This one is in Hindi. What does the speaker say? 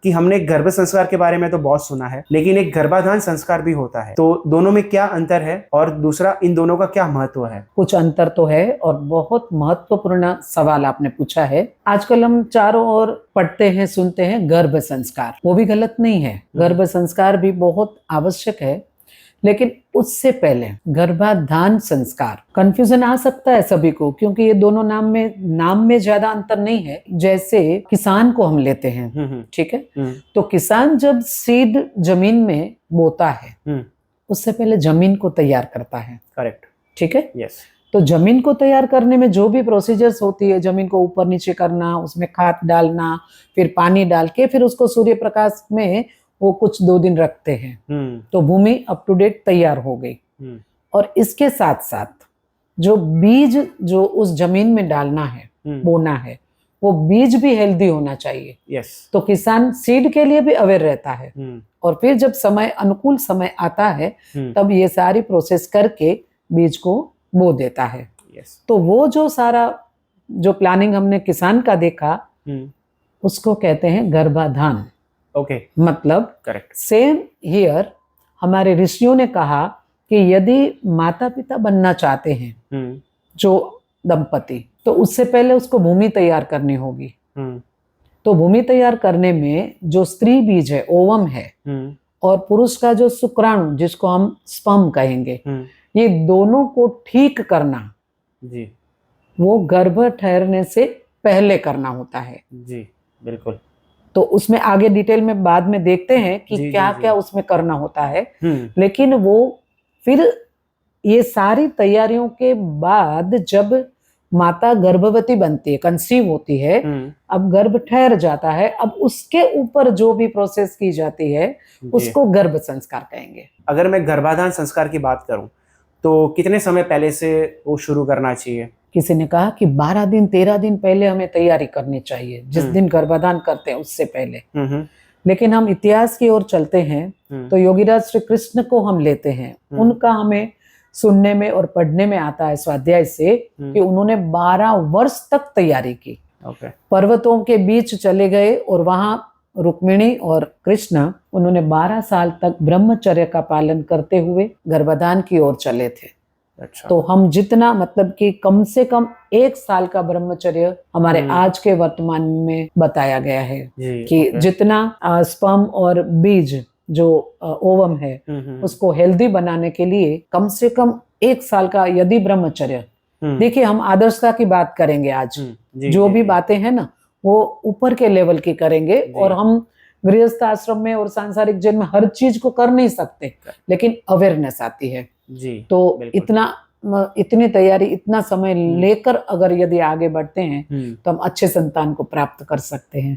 कि हमने एक गर्भ संस्कार के बारे में तो बहुत सुना है, लेकिन एक गर्भाधान संस्कार भी होता है, तो दोनों में क्या अंतर है और दूसरा इन दोनों का क्या महत्व है? कुछ अंतर तो है और बहुत महत्वपूर्ण सवाल आपने पूछा है। आजकल हम चारों ओर पढ़ते हैं, सुनते हैं गर्भ संस्कार, वो भी गलत नहीं है, गर्भ संस्कार भी बहुत आवश्यक है, लेकिन उससे पहले गर्भाधान संस्कार। कंफ्यूजन आ सकता है सभी को, क्योंकि ये दोनों नाम में ज्यादा अंतर नहीं है। जैसे किसान को हम लेते हैं, ठीक है, तो किसान जब सीड जमीन में बोता है, उससे पहले जमीन को तैयार करता है। करेक्ट, ठीक है, यस। तो जमीन को तैयार करने में जो भी प्रोसीजर्स होती है, जमीन को ऊपर नीचे करना, उसमें खाद डालना, फिर पानी डाल के फिर उसको सूर्य प्रकाश में वो कुछ 2 दिन रखते हैं, तो भूमि अप टू डेट तैयार हो गई। और इसके साथ साथ जो बीज जो उस जमीन में डालना है, बोना है, वो बीज भी हेल्दी होना चाहिए। यस। तो किसान सीड के लिए भी अवेयर रहता है, और फिर जब अनुकूल समय आता है, तब ये सारी प्रोसेस करके बीज को बो देता है। यस। तो वो जो सारा जो प्लानिंग हमने किसान का देखा, उसको कहते हैं गर्भाधान। ओके, मतलब करेक्ट, सेम हियर हमारे ऋषियों ने कहा कि यदि माता पिता बनना चाहते हैं जो दंपति, तो उससे पहले उसको भूमि तैयार करनी होगी। तो भूमि तैयार करने में जो स्त्री बीज है, ओवम है, और पुरुष का जो शुक्राणु जिसको हम स्पर्म कहेंगे, ये दोनों को ठीक करना जी, वो गर्भ ठहरने से पहले करना होता है। जी बिल्कुल। तो उसमें आगे डिटेल में बाद में देखते हैं कि जी, क्या जी, क्या जी। उसमें करना होता है। लेकिन वो फिर ये सारी तैयारियों के बाद जब माता गर्भवती बनती है, कंसीव होती है, अब गर्भ ठहर जाता है, अब उसके ऊपर जो भी प्रोसेस की जाती है उसको गर्भ संस्कार कहेंगे। अगर मैं गर्भाधान संस्कार की बात करूं तो कितने समय पहले से वो शुरू करना चाहिए? किसी ने कहा कि 12 दिन 13 दिन पहले हमें तैयारी करनी चाहिए, जिस दिन गर्भाधान करते हैं उससे पहले। लेकिन हम इतिहास की ओर चलते हैं तो योगीराज श्री कृष्ण को हम लेते हैं, उनका हमें सुनने में और पढ़ने में आता है स्वाध्याय से कि उन्होंने 12 वर्ष तक तैयारी की। पर्वतों के बीच चले गए और वहां रुक्मिणी और कृष्ण, उन्होंने 12 साल तक ब्रह्मचर्य का पालन करते हुए गर्भाधान की ओर चले थे। अच्छा। तो हम जितना मतलब कि कम से कम 1 साल का ब्रह्मचर्य हमारे आज के वर्तमान में बताया गया है कि जितना स्पर्म और बीज जो ओवम है उसको हेल्दी बनाने के लिए कम से कम 1 साल का यदि ब्रह्मचर्य। देखिए, हम आदर्शता की बात करेंगे आज, जो भी बातें हैं ना वो ऊपर के लेवल की करेंगे, और हम गृहस्थ आश्रम में और सांसारिक जीवन में हर चीज को कर नहीं सकते, लेकिन अवेयरनेस आती है जी। तो इतनी तैयारी, इतना समय लेकर अगर यदि आगे बढ़ते हैं तो हम अच्छे संतान को प्राप्त कर सकते हैं।